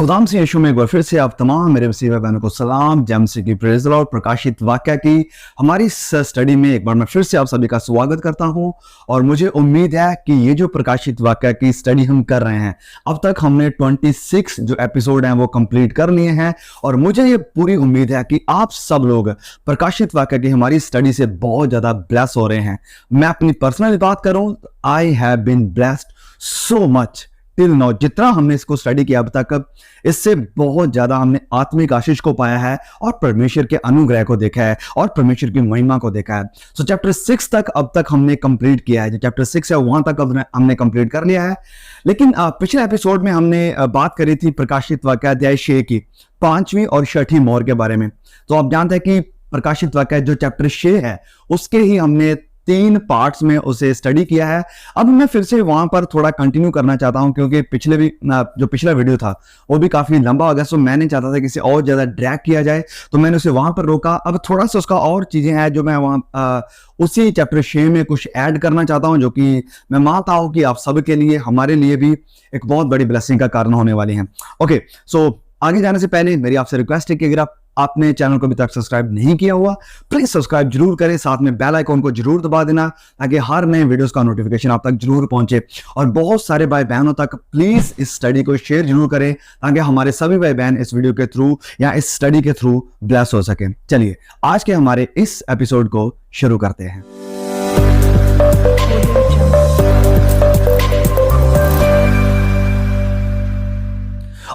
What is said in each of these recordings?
खुदाम से यीशु में एक बार फिर से आप तमाम मेरे मसीह बहनों को सलाम। जेम्स की प्रेज़ द लॉर्ड प्रकाशित वाक्य की हमारी स्टडी में एक बार मैं फिर से आप सभी का स्वागत करता हूं। और मुझे उम्मीद है कि ये जो प्रकाशित वाक्य की स्टडी हम कर रहे हैं, अब तक हमने 26 जो एपिसोड हैं वो कंप्लीट कर लिए हैं। और मुझे ये पूरी उम्मीद है कि आप सब लोग प्रकाशित वाक्य की हमारी स्टडी से बहुत ज़्यादा ब्लेस हो रहे हैं। मैं अपनी पर्सनल बात करूँ, I have been blessed so much till now. जितना हमने इसको स्टडी किया अब तक, इससे बहुत ज्यादा हमने आत्मिक आशीष को पाया है और परमेश्वर के अनुग्रह को देखा है और परमेश्वर की महिमा को देखा है। सो चैप्टर 6 तक अब तक हमने कंप्लीट किया है। जो चैप्टर 6 है वहां तक अब हमने कंप्लीट कर लिया है। लेकिन पिछले एपिसोड में हमने बात करी थी प्रकाशित वाक्य अध्याय 6 की 5वीं और 6ठी मोहर के बारे में। तो आप जानते हैं कि प्रकाशित वाक्य जो चैप्टर 6 है उसके ही हमने 3 पार्ट्स में उसे स्टडी किया है। अब मैं फिर से वहां पर थोड़ा कंटिन्यू करना चाहता हूं, क्योंकि जो पिछला वीडियो था वो भी काफी लंबा हो गया। सो मैंने चाहता था कि इसे और ज्यादा ड्रैग किया जाए, तो मैंने उसे वहां पर रोका। अब थोड़ा सा उसका और चीजें हैं जो मैं वहां उसी चैप्टर 6 में कुछ ऐड करना चाहता हूं, जो कि मैं मानता हूं कि आप सबके लिए, हमारे लिए भी एक बहुत बड़ी ब्लेसिंग का कारण होने वाली है। ओके, सो आगे जाने से पहले मेरी आपसे रिक्वेस्ट है कि अगर आपने चैनल को अभी तक सब्सक्राइब नहीं किया हुआ, प्लीज सब्सक्राइब जरूर करें, साथ में बेल आइकॉन को जरूर दबा देना ताकि हर नए वीडियोस का नोटिफिकेशन आप तक जरूर पहुंचे। और बहुत सारे भाई बहनों तक प्लीज इस स्टडी को शेयर जरूर करें ताकि हमारे सभी भाई बहन इस वीडियो के थ्रू या इस स्टडी के थ्रू ब्लेस हो सके। चलिए आज के हमारे इस एपिसोड को शुरू करते हैं।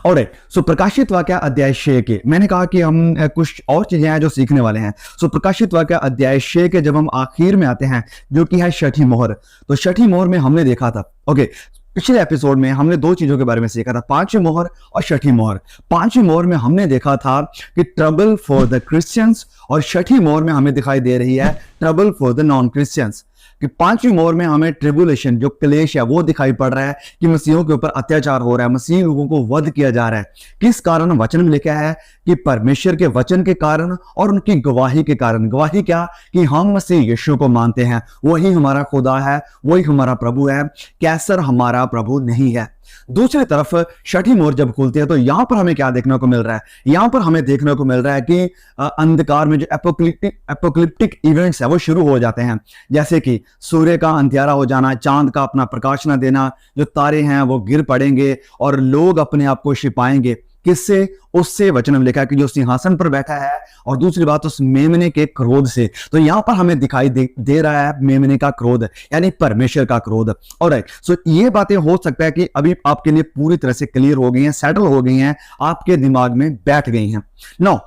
ऑलराइट, सो प्रकाशित वाक्य अध्याय 6 के मैंने कहा कि हम कुछ और चीजें हैं जो सीखने वाले हैं। सो प्रकाशित वाक्य अध्याय 6 के जब हम आखिर में आते हैं, जो कि है 6ठी मोहर, तो 6ठी मोहर में हमने देखा था, पिछले एपिसोड में हमने 2 चीजों के बारे में सीखा था, 5वीं मोहर और 6ठी मोहर। 5वीं मोहर में हमने देखा था कि ट्रबल फॉर द क्रिश्चियंस, और 6ठी मोहर में हमें दिखाई दे रही है trouble for the non Christians. कि 5वीं मोहर में हमें ट्रिबुलेशन, जो क्लेश है, वो दिखाई पड़ रहा है कि मसीहों के ऊपर अत्याचार हो रहा है, मसीह लोगों को वध किया जा रहा है। किस कारण? वचन में लिखा है कि परमेश्वर के वचन के कारण और उनकी गवाही के कारण। गवाही क्या? कि हम मसीह यीशु को मानते हैं, वही हमारा खुदा है, वही हमारा प्रभु है, कैसर हमारा प्रभु नहीं है। दूसरी तरफ 6ठी मोहर जब खुलती है तो यहां पर हमें क्या देखने को मिल रहा है? यहां पर हमें देखने को मिल रहा है कि अंधकार में जो एपोकलिप्टिक इवेंट्स है वो शुरू हो जाते हैं, जैसे कि सूर्य का अंधियारा हो जाना, चांद का अपना प्रकाश न देना, जो तारे हैं वो गिर पड़ेंगे और लोग अपने आप को छिपाएंगे। किससे? उससे वचन में लिखा है कि जो सिंहासन पर बैठा है, और दूसरी बात उस मेमने के क्रोध से। तो यहां पर हमें दिखाई दे रहा है मेमने का क्रोध, यानी परमेश्वर का क्रोध। ऑलराइट, सो ये बातें हो सकता है कि अभी आपके लिए पूरी तरह से क्लियर हो गई हैं, सेटल हो गई हैं, आपके दिमाग में बैठ गई हैं। नो,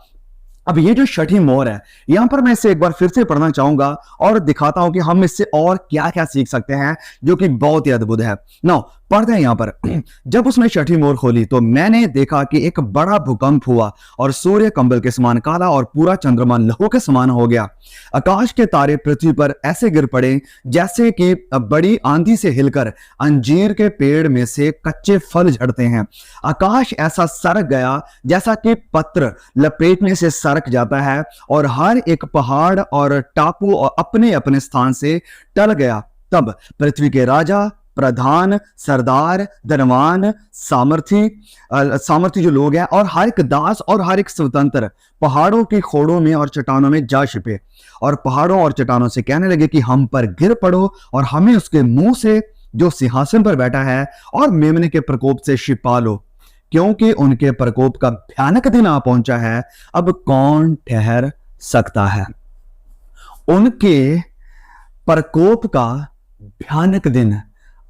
अब ये जो 6ठी मोहर है, यहां पर मैं इसे एक बार फिर से पढ़ना चाहूंगा और दिखाता हूं कि हम इससे और क्या क्या सीख सकते हैं, जो कि बहुत ही अद्भुत है। नो, पढ़ते हैं यहां पर। जब उसने 6ठी मोहर खोली तो मैंने देखा कि एक बड़ा भूकंप हुआ और सूर्य कंबल के समान काला और पूरा चंद्रमा लहू के समान हो गया। आकाश के तारे पृथ्वी पर ऐसे गिर पड़े जैसे कि बड़ी आंधी से हिलकर अंजीर के पेड़ में से कच्चे फल झड़ते हैं। आकाश ऐसा सरक गया जैसा कि पत्र लपेटने से सरक जाता है, और हर एक पहाड़ और टापू और अपने अपने स्थान से टल गया। तब पृथ्वी के राजा, प्रधान, सरदार, धनवान, सामर्थी जो लोग हैं, और हर एक दास और हर एक स्वतंत्र पहाड़ों की खोड़ों में और चट्टानों में जा छिपे, और पहाड़ों और चट्टानों से कहने लगे कि हम पर गिर पड़ो और हमें उसके मुंह से, जो सिंहासन पर बैठा है, और मेमने के प्रकोप से छिपा लो, क्योंकि उनके प्रकोप का भयानक दिन आ पहुंचा है। अब कौन ठहर सकता है? उनके प्रकोप का भयानक दिन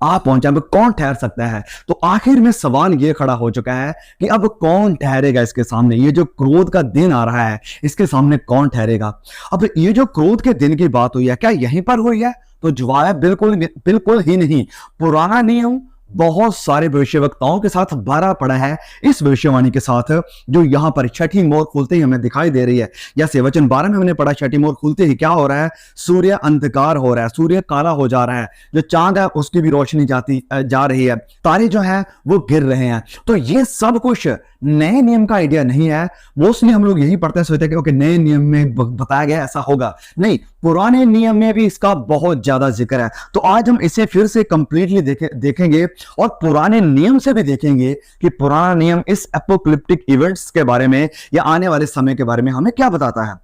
आ पहुंचा, अब कौन ठहर सकता है? तो आखिर में सवाल यह खड़ा हो चुका है कि अब कौन ठहरेगा इसके सामने? ये जो क्रोध का दिन आ रहा है, इसके सामने कौन ठहरेगा? अब ये जो क्रोध के दिन की बात हुई है, क्या यहीं पर हुई है? तो जवाब है बिल्कुल ही नहीं। पुराना नियम बहुत सारे भविष्यवक्ताओं के साथ भरा पड़ा है, इस भविष्यवाणी के साथ, जो यहां पर 6ठी मोहर खुलते ही हमें दिखाई दे रही है। जैसे वचन 12 में हमने पढ़ा, 6ठी मोहर खुलते ही क्या हो रहा है? सूर्य अंधकार हो रहा है, सूर्य काला हो जा रहा है, जो चांद है उसकी भी रोशनी जा रही है, तारे जो है वो गिर रहे हैं। तो ये सब कुछ नए नियम का आइडिया नहीं है। मोस्टली हम लोग यही पढ़ते हैं, सोचते हैं कि ओके नए नियम में बताया गया ऐसा होगा, नहीं, पुराने नियम में भी इसका बहुत ज्यादा जिक्र है। तो आज हम इसे फिर से कंप्लीटली देखेंगे और पुराने नियम से भी देखेंगे कि पुराना नियम इस एपोकलिप्टिक इवेंट्स के बारे में या आने वाले समय के बारे में हमें क्या बताता है।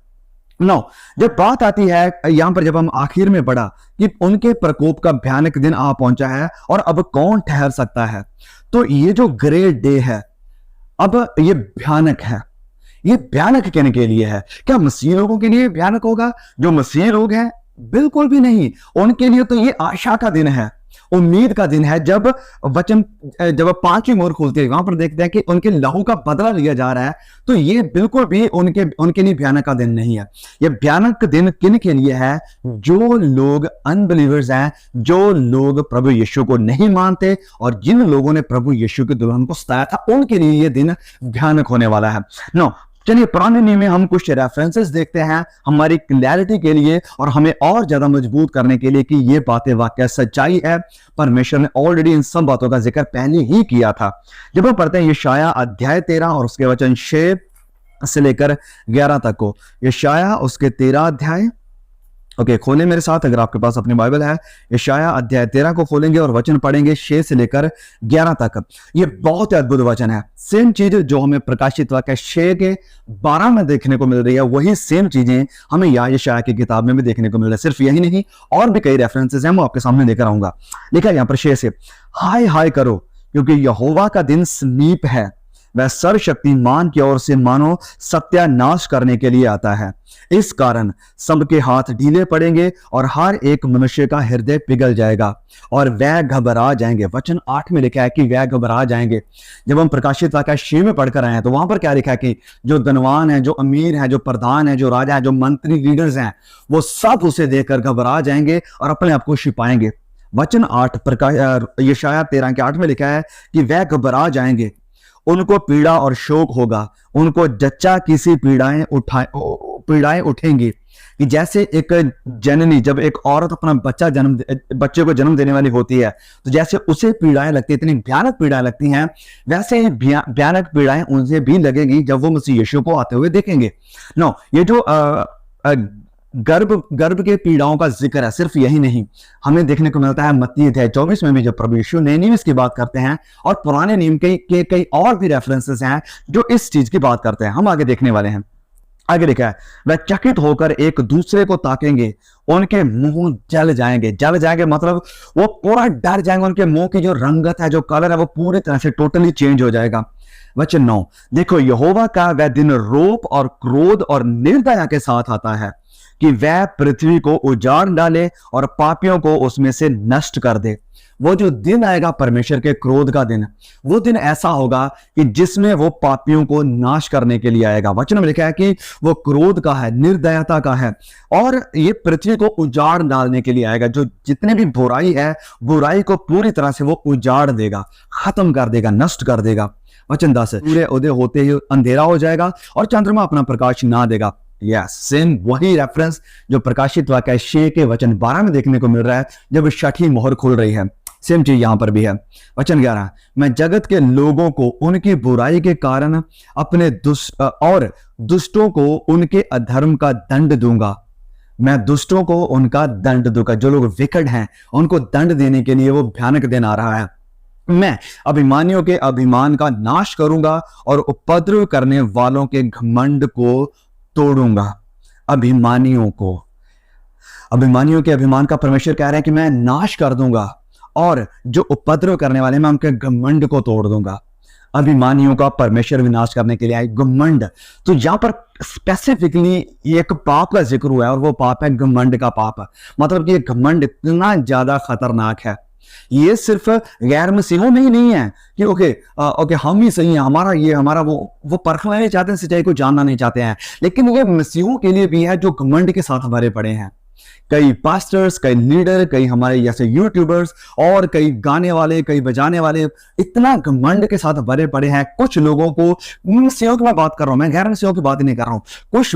नो, जब बात आती है यहां पर, जब हम आखिर में पढ़ा कि उनके प्रकोप का भयानक दिन आ पहुंचा है और अब कौन ठहर सकता है, तो ये जो ग्रेट डे है अब ये भयानक है। ये भयानक कहने के लिए है, क्या मसीह लोगों के लिए भयानक होगा? जो मसीह लोग हैं बिल्कुल भी नहीं, उनके लिए तो ये आशा का दिन है, उम्मीद का दिन है। जब वचन, जब पांचवी मोहर खुलती है, वहां पर देखते हैं कि उनके लहू का बदला लिया जा रहा है, तो ये बिल्कुल भी उनके लिए भयानक का दिन नहीं है। ये भयानक दिन किन के लिए है? जो लोग अनबिलीवर्स हैं, जो लोग प्रभु यीशु को नहीं मानते और जिन लोगों ने प्रभु यीशु के दुल्हन को सताया था, उनके लिए ये दिन भयानक होने वाला है। नो, चलिए पुराने नियम में हम कुछ रेफरेंसेस देखते हैं हमारी क्लैरिटी के लिए और हमें और ज्यादा मजबूत करने के लिए कि ये बातें वाकई सच्चाई है। परमेश्वर ने ऑलरेडी इन सब बातों का जिक्र पहले ही किया था। जब हम पढ़ते हैं यशायाह अध्याय 13 और उसके वचन 6 से लेकर 11 तक को, यशायाह उसके 13 अध्याय, ओके, खोलें मेरे साथ अगर आपके पास अपनी बाइबल है। यशायाह अध्याय 13 को खोलेंगे और वचन पढ़ेंगे 6 से लेकर 11 तक। ये बहुत ही अद्भुत वचन है। सेम चीज जो हमें प्रकाशित वाक्य 6 के 12 में देखने को मिल रही है, वही सेम चीजें हमें यशायाह की किताब में भी देखने को मिल रहा है। सिर्फ यही नहीं, और भी कई रेफरेंसेस हैं, मैं आपके सामने लेकर आऊंगा। लिखा यहाँ पर 6 से, हाय हाय करो क्योंकि यहोवा का दिन समीप है, वह सर्वशक्तिमान की ओर से मानो सत्यानाश करने के लिए आता है। इस कारण सबके हाथ ढीले पड़ेंगे और हर एक मनुष्य का हृदय पिघल जाएगा और वह घबरा जाएंगे। वचन 8 में लिखा है कि वह घबरा जाएंगे। जब हम प्रकाशित वाक्य 6 में पढ़कर आए हैं तो वहां पर क्या लिखा है कि जो धनवान है, जो अमीर है, जो प्रधान है, जो राजा है, जो मंत्री लीडर्स हैं, वो सब उसे देखकर घबरा जाएंगे और अपने आप को छिपाएंगे। वचन 8 यशायाह 13 के 8 में लिखा है कि वह घबरा जाएंगे, उनको पीड़ा और शोक होगा, उनको जच्चा किसी पीड़ाएं उठेंगी। कि जैसे एक जननी, जब एक औरत अपना बच्चे को जन्म देने वाली होती है, तो जैसे उसे पीड़ाएं लगती है, इतनी भयानक पीड़ाएं लगती हैं, वैसे ही भयानक पीड़ाएं उनसे भी लगेगी जब वो मसीह यीशु को आते हुए देखेंगे। नो, ये जो गर्भ के पीड़ाओं का जिक्र है, सिर्फ यही नहीं, हमें देखने को मिलता है मत्ती अध्याय 24 में भी, जब प्रभु यीशु नए नियम की बात करते हैं और पुराने नियम के कई और भी रेफरेंसेस हैं जो इस चीज की बात करते हैं। हम आगे देखने वाले हैं। आगे लिखा है, वह चकित होकर एक दूसरे को ताकेंगे, उनके मुंह जल जाएंगे। जल जाएंगे मतलब वो पूरा डर जाएंगे, उनके मुंह की जो रंगत है, जो कलर है, वो पूरी तरह से टोटली चेंज हो जाएगा। वचन 9, देखो यहोवा का वह दिन रोप और क्रोध और निर्दया के साथ आता है कि वह पृथ्वी को उजाड़ डाले और पापियों को उसमें से नष्ट कर दे। वो जो दिन आएगा परमेश्वर के क्रोध का दिन, वो दिन ऐसा होगा कि जिसमें वो पापियों को नाश करने के लिए आएगा। वचन में लिखा है कि वो क्रोध का है, निर्दयता का है, और ये पृथ्वी को उजाड़ डालने के लिए आएगा। जो जितने भी बुराई है, बुराई को पूरी तरह से वो उजाड़ देगा, खत्म कर देगा, नष्ट कर देगा। वचन 10, सूर्य उदय होते ही अंधेरा हो जाएगा और चंद्रमा अपना प्रकाश ना देगा। यस, सेम वही रेफरेंस जो प्रकाशित वाक्य 6 के वचन 12 में देखने को मिल रहा है, जब छठी मोहर खुल रही है। सेम चीज यहां पर भी है। वचन 11, मैं जगत के लोगों को उनकी बुराई के कारण अपने दुष्टों को उनके अधर्म का दंड दूंगा। मैं दुष्टों को उनका दंड दूंगा। जो लोग विकट हैं उनको दंड देने के लिए वो भयानक दिन आ रहा है। मैं अभिमानियों के अभिमान का नाश करूंगा और उपद्रव करने वालों के घमंड को तोड़ूंगा। अभिमानियों के अभिमान का परमेश्वर कह रहे हैं कि मैं नाश कर दूंगा, और जो उपद्रव करने वाले मैं उनके घमंड को तोड़ दूंगा। अभिमानियों का परमेश्वर विनाश करने के लिए आए। घमंड, तो यहां पर स्पेसिफिकली एक पाप का जिक्र हुआ है और वो पाप है घमंड का पाप। मतलब कि ये घमंड इतना ज्यादा खतरनाक है। ये सिर्फ गैर मसीहों में ही नहीं है कि ओके हम ही सही हैं, हमारा ये हमारा वो परखना नहीं चाहते हैं, सच्चाई को जानना नहीं चाहते हैं, लेकिन ये मसीहों के लिए भी है जो घमंड के साथ भरे पड़े हैं। कई पास्टर्स, कई लीडर, कई हमारे जैसे यूट्यूबर्स और कई गाने वाले, कई बजाने वाले इतना घमंड के साथ भरे पड़े हैं। कुछ लोगों को, मसीहों की मैं बात कर रहा हूं, मैं गैर मसीहों की बात नहीं कर रहा हूं, कुछ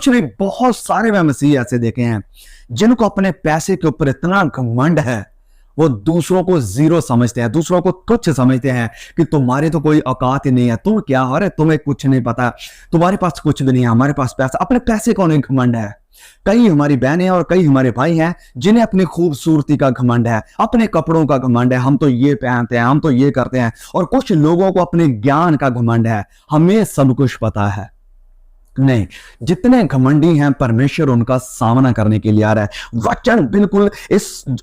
नहीं, बहुत सारे मैं मसीह ऐसे देखे हैं जिनको अपने पैसे के ऊपर इतना घमंड है, वो दूसरों को जीरो समझते हैं, दूसरों को तुच्छ समझते हैं कि तुम्हारी तो कोई औकात ही नहीं है, तुम क्या हो रहे, तुम्हें कुछ नहीं पता, तुम्हारे पास कुछ भी नहीं है, हमारे पास पैसा, अपने पैसे का उन्हें घमंड है। कई हमारी बहनें और कई हमारे भाई हैं जिन्हें अपनी खूबसूरती का घमंड है, अपने कपड़ों का घमंड है, हम तो ये पहनते हैं, हम तो ये करते हैं। और कुछ लोगों को अपने ज्ञान का घमंड है, हमें सब कुछ पता है। नहीं, जितने घमंडी हैं परमेश्वर उनका सामना करने के लिए आ रहा है। वचन बिल्कुल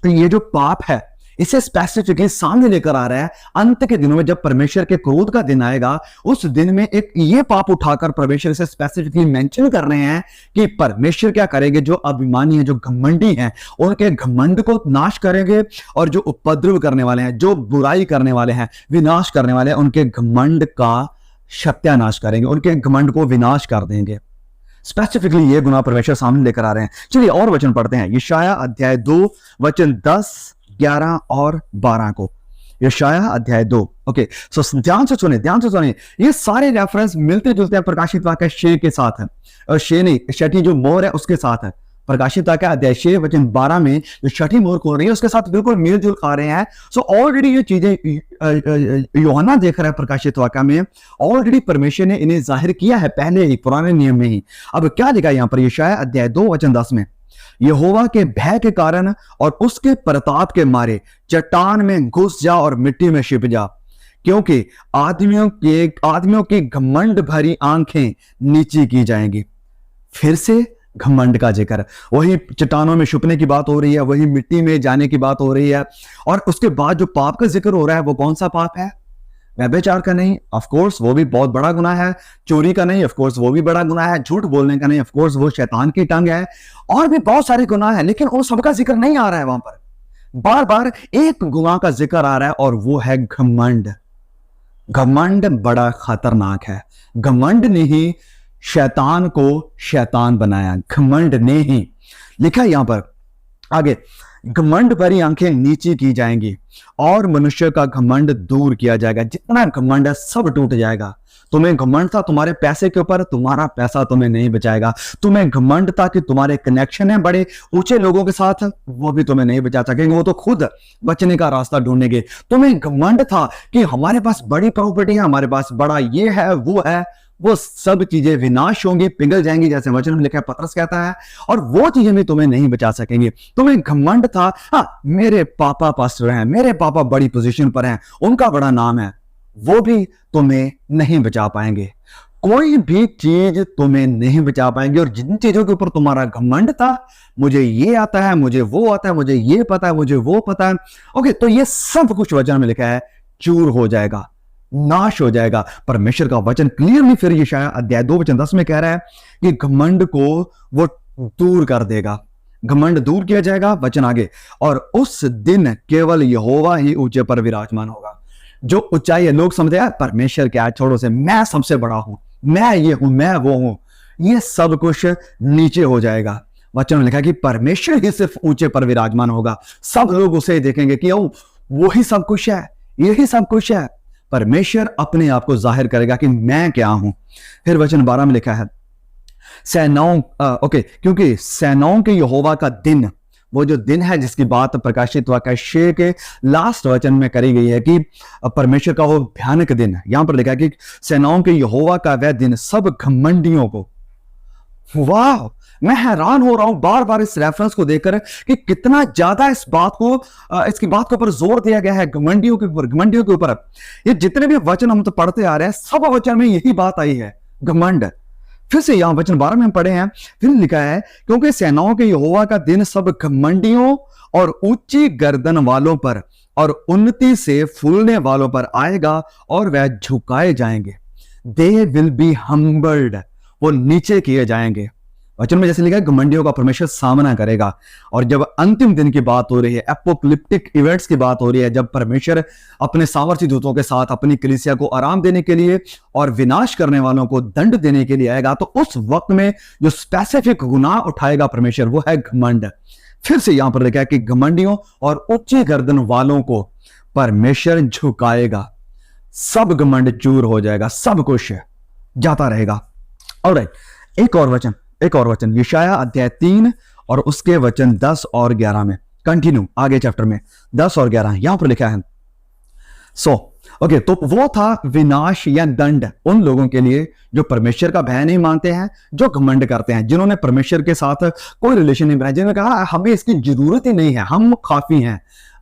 ये जो पाप है इसे स्पेसिफिकली सामने लेकर आ रहा है। अंत के दिनों में जब परमेश्वर के क्रोध का दिन आएगा, उस दिन में एक ये पाप उठाकर परमेश्वर इसे स्पेसिफिकली मेंशन कर रहे हैं कि परमेश्वर क्या करेंगे, जो अभिमानी हैं, जो घमंडी हैं, उनके घमंड को नाश करेंगे। और जो उपद्रव करने वाले हैं, जो बुराई करने वाले हैं, विनाश करने वाले हैं, उनके घमंड का सत्यानाश करेंगे, उनके घमंड को विनाश कर देंगे। स्पेसिफिकली ये गुनाह परमेश्वर सामने लेकर आ रहे हैं। चलिए और वचन पढ़ते हैं, यशायाह अध्याय 2 वचन 10, 11 और 12 को। यशायाह अध्याय 2, ओके, सो ध्यान से सुने। ये सारे रेफरेंस मिलते जुलते हैं प्रकाशित वाक्य 6 के साथ है, और 6 नहीं, छठी जो मोहर है उसके साथ है। प्रकाशित वाक्य अध्याय 6 वचन 12 में जो छठी मोहर खोल रही है उसके साथ बिल्कुल मेल जुल खा रहे हैं। सो ऑलरेडी ये चीजें यूहन्ना देख रहा है प्रकाशित वाक्य में, ऑलरेडी परमेश्वर ने इन्हें जाहिर किया है पहले ही, पुराने नियम में ही। अब क्या लिखा है यहां पर यशायाह अध्याय 2 वचन 10 में, यहोवा के भय के कारण और उसके प्रताप के मारे चट्टान में घुस जा और मिट्टी में छिप जा, क्योंकि आदमियों की घमंड भरी आंखें नीची की जाएंगी। फिर से घमंड का जिक्र, वही चट्टानों में छुपने की बात हो रही है, वही मिट्टी में जाने की बात हो रही है। और उसके बाद जो पाप का जिक्र हो रहा है वो कौन सा पाप है? व्यभिचार का नहीं, ऑफ कोर्स वो भी बहुत बड़ा गुनाह है। चोरी का नहीं, ऑफ कोर्स वो भी बड़ा गुनाह है। झूठ बोलने का नहीं, ऑफ कोर्स वो शैतान की टंग है। और भी बहुत सारे गुनाह है, लेकिन उन सबका जिक्र नहीं आ रहा है वहां पर। बार बार एक गुनाह का जिक्र आ रहा है और वो है घमंड। घमंड बड़ा खतरनाक है। घमंड ने ही शैतान को शैतान बनाया, घमंड ने ही। लिखा यहां पर आगे, घमंड भरी आंखें नीची की जाएंगी और मनुष्य का घमंड दूर किया जाएगा। जितना घमंड है सब टूट जाएगा। तुम्हें घमंड था तुम्हारे पैसे के ऊपर, तुम्हारा पैसा तुम्हें नहीं बचाएगा। तुम्हें घमंड था कि तुम्हारे कनेक्शन है बड़े ऊंचे लोगों के साथ, वो भी तुम्हें नहीं बचा सकेंगे, वो तो खुद बचने का रास्ता ढूंढेंगे। तुम्हें घमंड था कि हमारे पास बड़ी प्रॉपर्टी है, हमारे पास बड़ा ये है वो है, वो सब चीजें विनाश होंगी, पिघल जाएंगी, जैसे वचन में लिखा है, पतरस कहता है, और वो चीजें भी तुम्हें नहीं बचा सकेंगे। तुम्हें घमंड था, हाँ मेरे पापा पास्टर हैं, मेरे पापा बड़ी पोजीशन पर हैं, उनका बड़ा नाम है, वो भी तुम्हें नहीं बचा पाएंगे। कोई भी चीज तुम्हें नहीं बचा पाएंगे। और जिन चीजों के ऊपर तुम्हारा घमंड था, मुझे ये आता है, मुझे वो आता है, मुझे ये पता है, मुझे वो पता है, ओके, तो ये सब कुछ वचन में लिखा है, चूर हो जाएगा, नाश हो जाएगा। परमेश्वर का वचन क्लियरली फिर यशायाह अध्याय 2 वचन 10 में कह रहा है कि घमंड को वो दूर कर देगा, घमंड दूर किया जाएगा। वचन आगे, और उस दिन केवल यहोवा ही ऊंचे पर विराजमान होगा। जो ऊंचाई है, लोग समझते हैं परमेश्वर क्या है, छोड़ो से, मैं सबसे बड़ा हूं, मैं ये हूं, मैं वो हूं, ये सब कुछ नीचे हो जाएगा। वचन में लिखा है कि परमेश्वर ही सिर्फ ऊंचे पर विराजमान होगा। सब लोग उसे देखेंगे कि वो ही सब कुछ है, यही सब कुछ है। परमेश्वर अपने आप को जाहिर करेगा कि मैं क्या हूं। फिर वचन 12 में लिखा है, सेनाओं क्योंकि सेनाओं के यहोवा का दिन, वो जो दिन है जिसकी बात प्रकाशित वाक्य 6 के लास्ट वचन में करी गई है कि परमेश्वर का वो भयानक दिन, यहां पर लिखा है कि सेनाओं के यहोवा का वह दिन सब घमंडियों को। वाह, मैं हैरान हो रहा हूं बार बार इस रेफरेंस को देखकर कि कितना ज्यादा इसकी बात के ऊपर जोर दिया गया है, घमंडियों के ऊपर। ये जितने भी वचन हम तो पढ़ते आ रहे हैं, सब वचन में यही बात आई है, घमंड। फिर से यहां वचन 12 में हम पढ़े हैं, फिर लिखा है, क्योंकि सेनाओं के यहोवा का दिन सब घमंडियों और ऊंची गर्दन वालों पर और उन्नति से फूलने वालों पर आएगा और वह झुकाए जाएंगे। दे विल बी हम्बल्ड, वो नीचे किए जाएंगे। वचन में जैसे लिखा है, घमंडियों का परमेश्वर सामना करेगा। और जब अंतिम दिन की बात हो रही है, एपोकलिप्टिक इवेंट्स की बात हो रही है, जब परमेश्वर अपने सामर्थी दूतों के साथ अपनी कलीसिया को आराम देने के लिए और विनाश करने वालों को दंड देने के लिए आएगा, तो उस वक्त में जो स्पेसिफिक गुनाह उठाएगा परमेश्वर, वो है घमंड। फिर से यहां पर लिखा है कि घमंडियों और ऊंची गर्दन वालों को परमेश्वर झुकाएगा। सब घमंड चूर हो जाएगा, सब कुछ जाता रहेगा। ऑलराइट, एक और वचन यशायाह अध्याय 3 और उसके वचन 10 और 11 में। कंटिन्यू आगे चैप्टर में 10 और 11 यहां पर लिखा है। ओके, तो वो था विनाश या दंड उन लोगों के लिए जो परमेश्वर का भय नहीं मानते हैं, जो घमंड करते हैं, जिन्होंने परमेश्वर के साथ कोई रिलेशन नहीं बनाया, जिन्होंने कहा हमें इसकी जरूरत ही नहीं है, हम काफी हैं,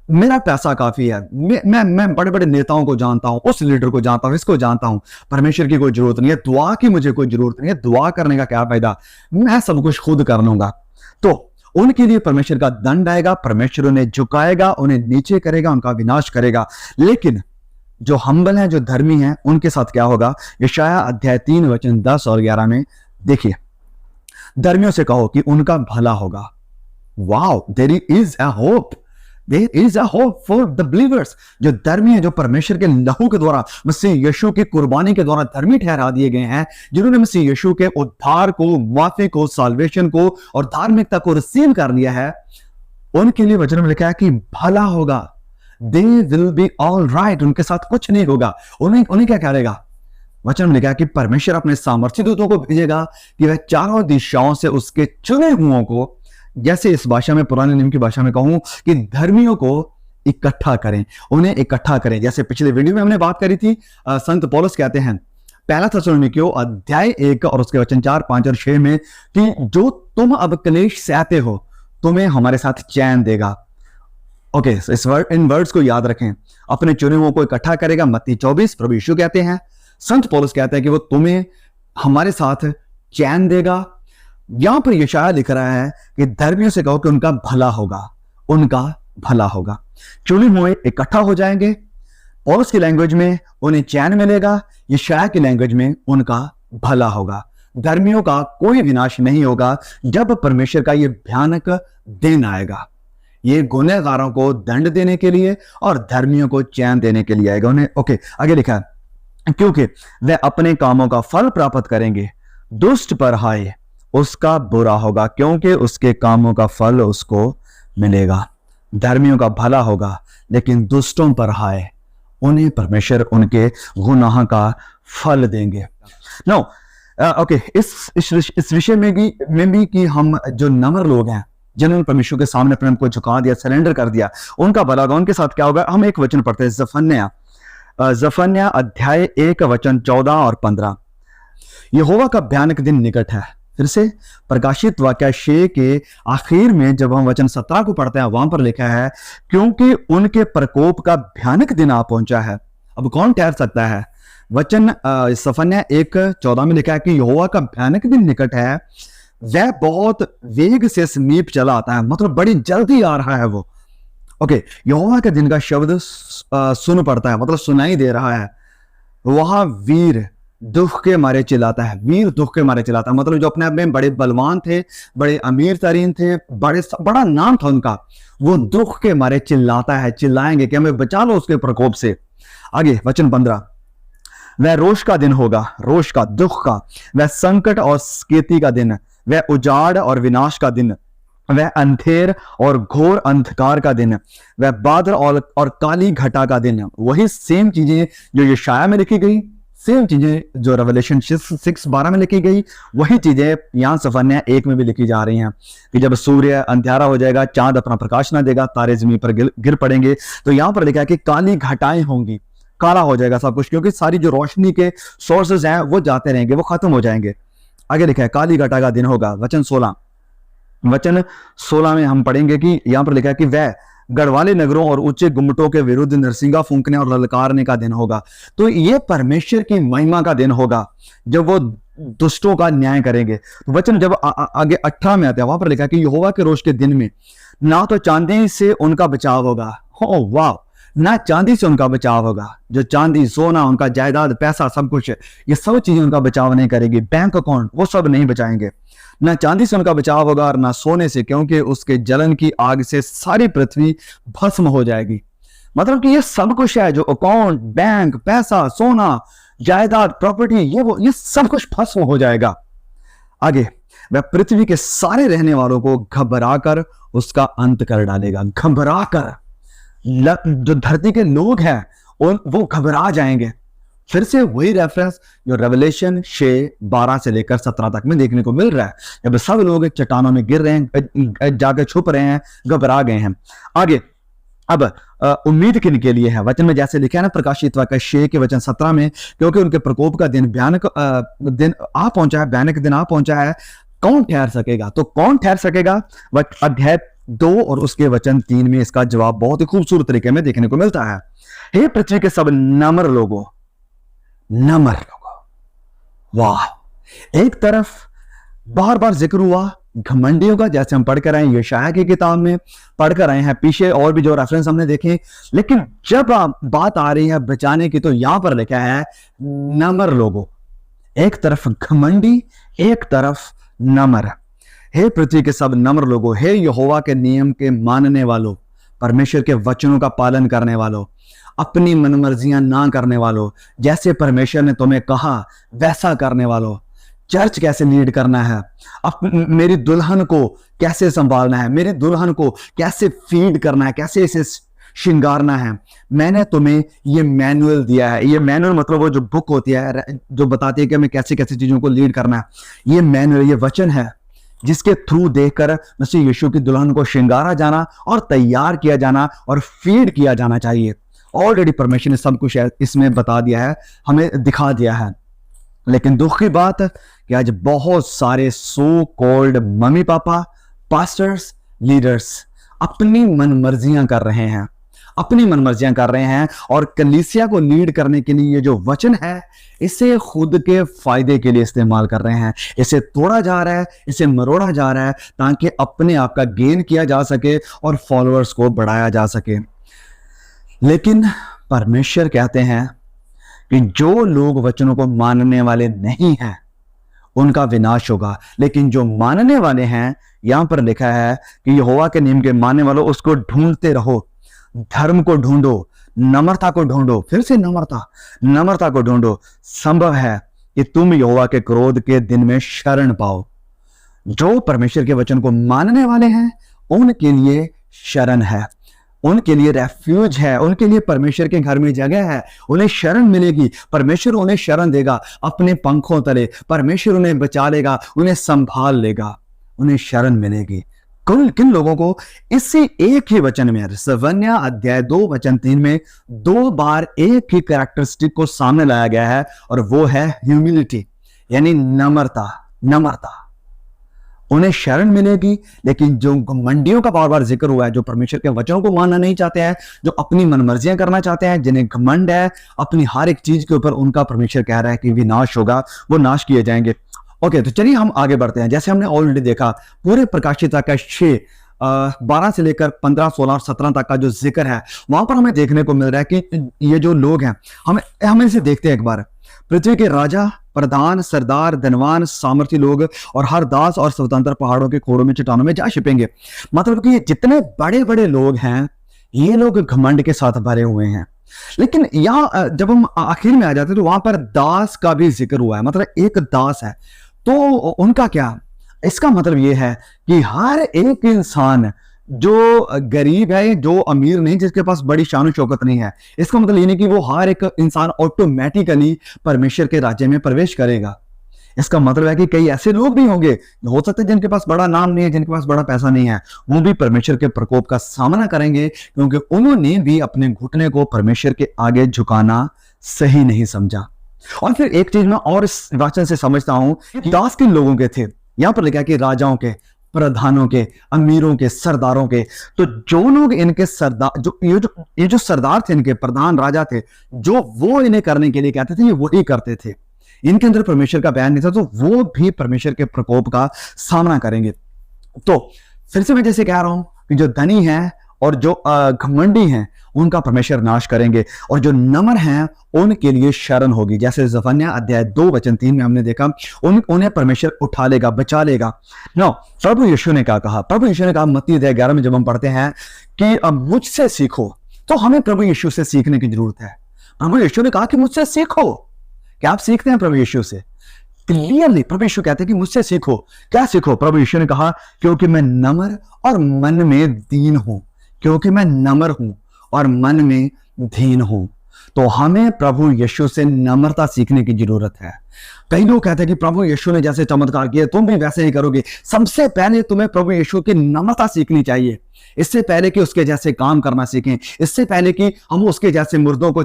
मेरा पैसा काफी है, मैं बड़े बड़े नेताओं को जानता हूं, उस लीडर को जानता हूं, इसको जानता हूं, परमेश्वर की कोई जरूरत नहीं है, दुआ की मुझे कोई जरूरत नहीं है, दुआ करने का क्या फायदा, मैं सब कुछ खुद कर लूंगा। तो उनके लिए परमेश्वर का दंड आएगा, परमेश्वर उन्हें झुकाएगा, उन्हें नीचे करेगा, उनका विनाश करेगा। लेकिन जो हम्बल हैं, जो धर्मी हैं, उनके साथ क्या होगा? यशायाह अध्याय 3 वचन 10 और 11 में देखिए, धर्मियों से कहो कि उनका भला होगा। Wow, there is a hope, there is a hope for the believers. जो धर्मी है, जो परमेश्वर के लहू के द्वारा, मसीह यीशु की कुर्बानी के द्वारा धर्मी ठहरा दिए गए हैं, जिन्होंने मसीह यीशु के उद्धार को, माफी को, साल्वेशन को और धार्मिकता को रिसीव कर लिया है, उनके लिए वचन में लिखा है कि भला होगा। They will be all right, उनके साथ कुछ नहीं होगा। उन्हें क्या करेगा? वचन में लिखा है कि परमेश्वर अपने सामर्थी दूतों को भेजेगा कि वह चारों दिशाओं से उसके चुने हुओं को, जैसे इस भाषा में, पुराने नियम की भाषा में कहूं, कि धर्मियों को इकट्ठा करें, उन्हें इकट्ठा करें। जैसे पिछले वीडियो में हमने बात करी थी, संत पौलुस कहते हैं पहला थिस्सलुनीकियों अध्याय 1 और उसके वचन 4, 5 और 6 में कि जो तुम अब क्लेश सहते हो, तुम्हें हमारे साथ चैन देगा। ओके, इन वर्ड्स को याद रखें, अपने चुने हुओं को इकट्ठा करेगा। मत्ती 24 प्रभु यीशु कहते हैं, संत पौलुस कहते हैं कि वो तुम्हें हमारे साथ चैन देगा। यहां पर यशायाह लिख रहा है कि धर्मियों से कहो कि उनका भला होगा, उनका भला होगा। चुने हुए इकट्ठा हो जाएंगे, पौलुस की लैंग्वेज में उन्हें चैन मिलेगा, यशायाह की लैंग्वेज में उनका भला होगा। धर्मियों का कोई विनाश नहीं होगा जब परमेश्वर का यह भयानक दिन आएगा। ये गुनहगारों को दंड देने के लिए और धर्मियों को चैन देने के लिए आएगा। उन्हें ओके, आगे लिखा है, क्योंकि वे अपने कामों का फल प्राप्त करेंगे, दुष्ट पर हाय उसका बुरा होगा, क्योंकि उसके कामों का फल उसको मिलेगा। धर्मियों का भला होगा, लेकिन दुष्टों पर हाय, उन्हें परमेश्वर उनके गुनाह का फल देंगे। नो ओके, इस विषय में भी कि हम जो नम्र लोग हैं, जिन्होंने परमेश्वर के सामने अपने को झुका दिया, सरेंडर कर दिया, उनका भला होगा। उनके साथ क्या होगा? हम एक वचन पढ़ते हैं, जफन्याह अध्याय 1 वचन 14 और 15। यहोवा का भयानक दिन निकट है। फिर से प्रकाशित वाक्य 6 के आखिर में जब हम वचन 17 को पढ़ते हैं, वहां पर लिखा है, क्योंकि उनके प्रकोप का भयानक दिन आ पहुंचा है। अब कौन ठहर सकता है? वचन जफन्याह 1:14 में लिखा है कि यहोवा का भयानक दिन निकट है, वह बहुत वेग से समीप चला आता है, मतलब बड़ी जल्दी आ रहा है वो। ओके, यहोवा के दिन का शब्द सुन पड़ता है, मतलब सुनाई दे रहा है। वहां वीर दुख के मारे चिल्लाता है, वीर दुख के मारे चिल्लाता है, मतलब जो अपने आप में बड़े बलवान थे, बड़े अमीर तरीन थे, बड़ा नाम था उनका, वो दुख के मारे चिल्लाता है, चिल्लाएंगे कि हमें बचा लो उसके प्रकोप से। आगे वचन 15, वह रोष का दिन होगा, रोष का, दुख का, वह संकट और स्केती का दिन, वह उजाड़ और विनाश का दिन, वह अंधेर और घोर अंधकार का दिन, वह बादल और काली घटा का दिन। वही सेम चीजें जो यशायाह में लिखी गई, सेम चीजें जो रेवलेशन 6:12 में लिखी गई, वही चीजें यहाँ जफन्याह 1 में भी लिखी जा रही हैं कि जब सूर्य अंधेरा हो जाएगा, चांद अपना प्रकाश ना देगा, तारे जमीन पर गिर पड़ेंगे। तो यहाँ पर लिखा है कि काली घटाएं होंगी, काला हो जाएगा सब कुछ, क्योंकि सारी जो रोशनी के सोर्सेज हैं वो जाते रहेंगे, वो खत्म हो जाएंगे। आगे लिखा है काली घटा का दिन होगा। वचन 16 में हम पढ़ेंगे कि यहाँ पर लिखा है कि वह गढ़वाले नगरों और ऊंचे गुम्मटों के विरुद्ध नरसिंगा फूंकने और ललकारने का दिन होगा। तो ये परमेश्वर की महिमा का दिन होगा जब वो दुष्टों का न्याय करेंगे। तो वचन जब आगे 18 में आता है, वहां पर लिखा है कि यहोवा के रोष के दिन में ना तो चांदी से उनका बचाव होगा, हो वाह, ना चांदी से उनका बचाव होगा। जो चांदी, सोना, उनका जायदाद, पैसा, सब कुछ, ये सब चीजें उनका बचाव नहीं करेगी। बैंक अकाउंट, वो सब नहीं बचाएंगे। ना चांदी से उनका बचाव होगा और ना सोने से, क्योंकि उसके जलन की आग से सारी पृथ्वी भस्म हो जाएगी। मतलब कि ये सब कुछ है, जो अकाउंट, बैंक, पैसा, सोना, जायदाद, प्रॉपर्टी, ये सब कुछ भस्म हो जाएगा। आगे वह पृथ्वी के सारे रहने वालों को घबराकर उसका अंत कर डालेगा। घबराकर, जो धरती के लोग हैं वो घबरा जाएंगे, फिर से वही रेफरेंस जो रेवलेशन 6:12 से लेकर 17 तक में देखने को मिल रहा है, जब सब लोग चट्टानों में गिर रहे हैं, जाकर छुप रहे हैं, घबरा गए हैं। आगे अब उम्मीद किन के लिए है? वचन में जैसे लिखा है ना प्रकाशित वाक्य 6 के वचन 17 में, क्योंकि उनके प्रकोप का दिन भयानक दिन आ पहुंचा है, भयानक दिन आ पहुंचा है, कौन ठहर सकेगा? तो कौन ठहर सकेगा? अध्याय 2 और उसके वचन 3 में इसका जवाब बहुत ही खूबसूरत तरीके में देखने को मिलता है। हे पृथ्वी के सब नम्र लोगों, नम्र लोगों, वाह! एक तरफ बार बार जिक्र हुआ घमंडियों का, जैसे हम पढ़कर आए यशायाह की किताब में पढ़कर आए हैं, पीछे और भी जो रेफरेंस हमने देखे, लेकिन जब बात आ रही है बचाने की तो यहां पर लिखा है नम्र लोगों। एक तरफ घमंडी, एक तरफ नम्र। हे पृथ्वी के सब नम्र लोगों, हे यहोवा के नियम के मानने वालों, परमेश्वर के वचनों का पालन करने वालों, अपनी मनमर्जियां ना करने वालों, जैसे परमेश्वर ने तुम्हें कहा वैसा करने वालों। चर्च कैसे लीड करना है, मेरी दुल्हन को कैसे संभालना है, मेरी दुल्हन को कैसे फीड करना है, कैसे इसे श्रृंगारना है, मैंने तुम्हें ये मैनुअल दिया है। ये मैनुअल मतलब वो जो बुक होती है जो बताती है कि हमें कैसे कैसे चीजों को लीड करना है। ये मैनुअल, ये वचन है जिसके थ्रू देखकर मसीह यीशु की दुल्हन को श्रृंगारा जाना और तैयार किया जाना और फीड किया जाना चाहिए। ऑलरेडी परमेश्वर ने सब कुछ इसमें बता दिया है, हमें दिखा दिया है। लेकिन दुख की बात कि आज बहुत सारे so called mummy papa, pastors, leaders अपनी मनमर्जियां कर रहे हैं, अपनी मनमर्जियां कर रहे हैं और कलीसिया को लीड करने के लिए ये जो वचन है इसे खुद के फायदे के लिए इस्तेमाल कर रहे हैं। इसे तोड़ा जा रहा है, इसे मरोड़ा जा रहा है ताकि अपने आप का गेन किया जा सके और फॉलोअर्स को बढ़ाया जा सके। लेकिन परमेश्वर कहते हैं कि जो लोग वचनों को मानने वाले नहीं हैं उनका विनाश होगा, लेकिन जो मानने वाले हैं, यहां पर लिखा है कि यहोवा के नियम के मानने वालों उसको ढूंढते रहो, धर्म को ढूंढो, नम्रता को ढूंढो, फिर से नम्रता को ढूंढो। संभव है कि तुम यहोवा के क्रोध के दिन में शरण पाओ। जो परमेश्वर के वचन को मानने वाले हैं उनके लिए शरण है, उनके लिए रेफ्यूज है, उनके लिए परमेश्वर के घर में जगह है, उन्हें शरण मिलेगी, परमेश्वर उन्हें शरण देगा अपने पंखों तले, परमेश्वर उन्हें बचा लेगा, उन्हें संभाल लेगा, उन्हें शरण मिलेगी। किन लोगों को? इसी एक ही वचन में सवन्या अध्याय 2 वचन 3 में 2 बार एक ही कैरेक्टरिस्टिक को सामने लाया गया है और वो है ह्यूमिलिटी, यानी नम्रता। उन्हें शरण मिलेगी। लेकिन जो घमंडियों का बार बार जिक्र हुआ है, जो परमेश्वर के वचनों को मानना नहीं चाहते हैं, जो अपनी मनमर्जियां करना चाहते हैं, जिन्हें घमंड है अपनी हर एक चीज के ऊपर, उनका परमेश्वर कह रहा है कि विनाश होगा, वो नाश किए जाएंगे। ओके, तो चलिए हम आगे बढ़ते हैं। जैसे हमने ऑलरेडी देखा पूरे प्रकाशित वाक्य 6:12 से लेकर 15, 16 और 17 तक का जो जिक्र है, वहां पर हमें देखने को मिल रहा है कि ये जो लोग हैं, हमें इसे देखते हैं एक बार। पृथ्वी के राजा, प्रधान, सरदार, धनवान, सामर्थी लोग और हर दास और स्वतंत्र पहाड़ों के खोरों में, चट्टानों में जा छिपेंगे। मतलब कि जितने बड़े बड़े लोग हैं ये लोग घमंड के साथ भरे हुए हैं। लेकिन यहाँ जब हम आखिर में आ जाते हैं तो वहां पर दास का भी जिक्र हुआ है, मतलब एक दास है। तो उनका क्या? इसका मतलब यह है कि हर एक इंसान जो गरीब है, जो अमीर नहीं, जिसके पास बड़ी शान शौकत नहीं है, इसका मतलब ये नहीं कि वो हर एक इंसान ऑटोमेटिकली परमेश्वर के राज्य में प्रवेश करेगा। इसका मतलब है कि कई ऐसे लोग भी होंगे, हो सकते हैं जिनके पास बड़ा नाम नहीं है, जिनके पास बड़ा पैसा नहीं है, वो भी परमेश्वर के प्रकोप का सामना करेंगे, क्योंकि उन्होंने भी अपने घुटने को परमेश्वर के आगे झुकाना सही नहीं समझा। और फिर एक चीज मैं और इस वचन से समझता हूं कि दास किन लोगों के थे? यहां पर लिखा कि राजाओं के, प्रधानों के, अमीरों के, सरदारों के। तो जो लोग इनके सरदार, ये जो सरदार थे, इनके प्रधान राजा थे, जो वो इन्हें करने के लिए कहते थे, ये वही करते थे। इनके अंदर परमेश्वर का बयान नहीं था, तो वो भी परमेश्वर के प्रकोप का सामना करेंगे। तो फिर से मैं जैसे कह रहा हूं कि जो धनी हैं और जो घमंडी हैं उनका परमेश्वर नाश करेंगे, और जो नम्र हैं उनके लिए शरण होगी। जैसे जफन्या अध्याय 2 वचन 3 में हमने देखा, उन्हें परमेश्वर उठा लेगा, बचा लेगा। नो, प्रभु यीशु ने क्या कहा? प्रभु यीशु ने कहा मत्ती अध्याय 11 में जब हम पढ़ते हैं कि मुझसे सीखो, तो हमें प्रभु यीशु से सीखने की जरूरत है। प्रभु यीशु ने कहा कि मुझसे सीखो। क्या आप सीखते हैं प्रभु यीशु से? क्लियरली प्रभु यीशु कहते हैं कि मुझसे सीखो। क्या सीखो? प्रभु यीशु ने कहा क्योंकि मैं नम्र और मन में दीन हूं, क्योंकि मैं नम्र हूं और मन में दीन हूं। तो हमें प्रभु यीशु से नम्रता सीखने की जरूरत है। कई लोग कहते हैं कि प्रभु यीशु ने जैसे चमत्कार किए तुम भी वैसे ही करोगे। सबसे पहले तुम्हें प्रभु यीशु की नम्रता सीखनी चाहिए, इससे पहले कि उसके जैसे काम करना सीखें, इससे पहले कि हम उसके जैसे मुर्दों को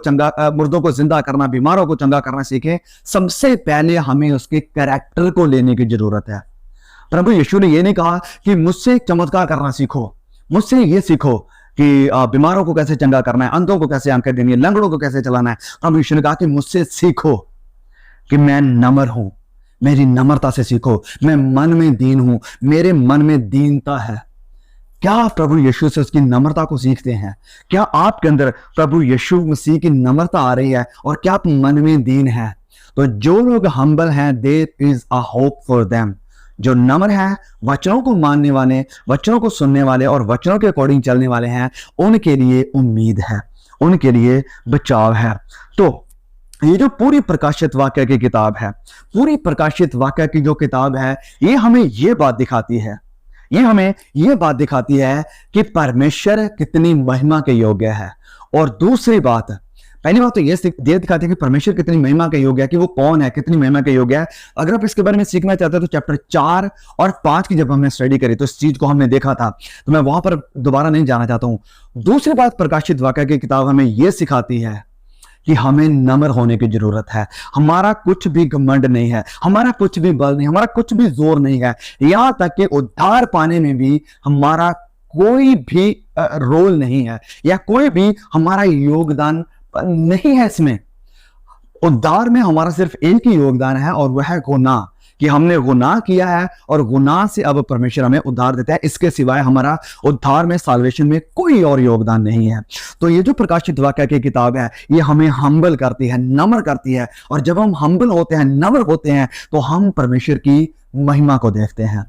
जिंदा करना, बीमारों को चंगा करना सीखें। सबसे पहले हमें उसके कैरेक्टर को लेने की जरूरत है। प्रभु यीशु ने यह नहीं कहा कि मुझसे चमत्कार करना सीखो, मुझसे ये सीखो कि बीमारों को कैसे चंगा करना है, अंधों को कैसे आंखें देनी है, लंगड़ों को कैसे चलाना है। प्रभु यीशु ने कहा कि मुझसे सीखो कि मैं नम्र हूं, मेरी नम्रता से सीखो, मैं मन में दीन हूं, मेरे मन में दीनता है। क्या आप प्रभु यीशु से उसकी नम्रता को सीखते हैं? क्या आपके अंदर प्रभु यीशु मसीह की नम्रता आ रही है और क्या आप मन में दीन हैं? तो जो लोग हम्बल हैं, there is a hope for them. जो नम्र हैं, वचनों को मानने वाले, वचनों को सुनने वाले और वचनों के अकॉर्डिंग चलने वाले हैं, उनके लिए उम्मीद है, उनके लिए बचाव है। तो ये जो पूरी प्रकाशित वाक्य की किताब है, पूरी प्रकाशित वाक्य की जो किताब है, ये हमें ये बात दिखाती है, ये हमें ये बात दिखाती है कि परमेश्वर कितनी महिमा के योग्य है। और दूसरी बात, पहली बात तो ये दिखाती है कि परमेश्वर कितनी महिमा के योग्य है, कि वो कौन है, कितनी महिमा के योग्य है। अगर आप इसके बारे में सीखना चाहते हो तो चैप्टर 4 और 5 की जब हमने स्टडी करी तो इस चीज को हमने देखा था, तो मैं वहां पर दोबारा नहीं जाना चाहता हूं। दूसरी बात, प्रकाशित वाक्य की किताब हमें यह सिखाती है कि हमें नम्र होने की जरूरत है। हमारा कुछ भी घमंड नहीं है, हमारा कुछ भी बल नहीं, हमारा कुछ भी जोर नहीं है, यहां तक कि उद्धार पाने में भी हमारा कोई भी रोल नहीं है या कोई भी हमारा योगदान नहीं है। इसमें उद्धार में हमारा सिर्फ एक ही योगदान है और वह है गुनाह, कि हमने गुनाह किया है और गुनाह से अब परमेश्वर हमें उद्धार देता है। इसके सिवाय हमारा उद्धार में, साल्वेशन में कोई और योगदान नहीं है। तो ये जो प्रकाशित वाक्य की किताब है, ये हमें हम्बल करती है, नम्र करती है। और जब हम हम्बल होते हैं, नम्र होते हैं, तो हम परमेश्वर की महिमा को देखते हैं।